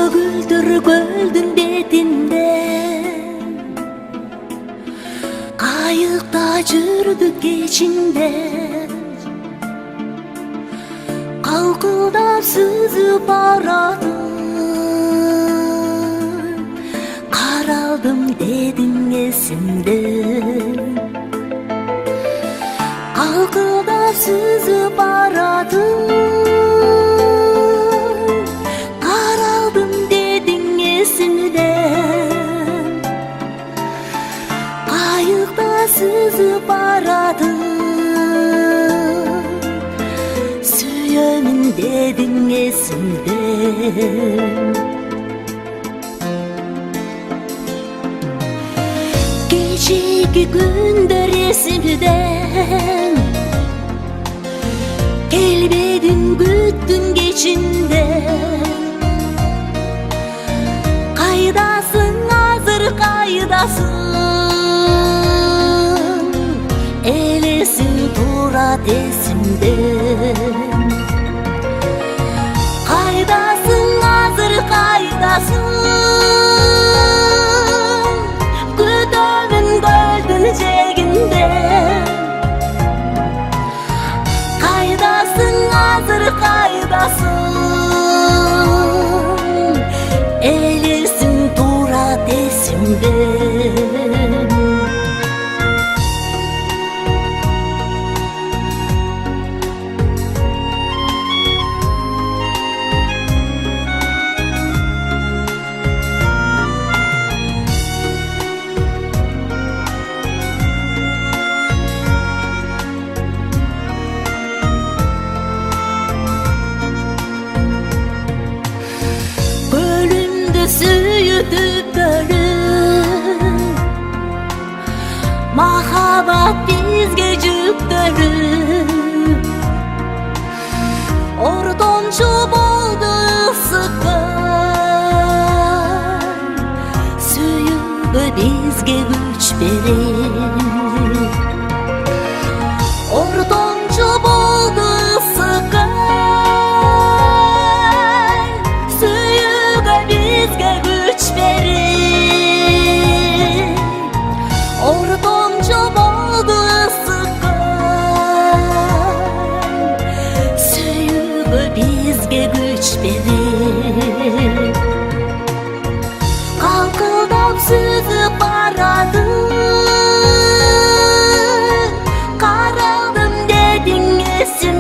Kөгілдір көлдің бетінде қайықта жүрдік кешінде, қалқылдап сүзіп барады. Қаралдым дедің есімде, қалқылдап сүзіп барады. Қаралдым дедің есімде, қайықта сүзіп барады. Сүйемін дедің есімде. Кешегі күндер есімден, келбедің күттің кешінде. Қайдасың азыр, қайдасың, елесің тұрат есімде. Қайдасың азыр, қайдасың, жегінде. Қайдасың азыр, қайдасың, елесің тұрат есімде. Süyüdüp bölüm, mahabat bizge жүктөрүп, ортомчу болду ысыккан, сүйүүгө бизге күч берип. Ортомчу болду ысыккан, bizge güç verir. Ortamcı boldu ısıkan, suyuğu bizge güç verir. Kalkıldap süzüp baradı, karaldım dedin esim.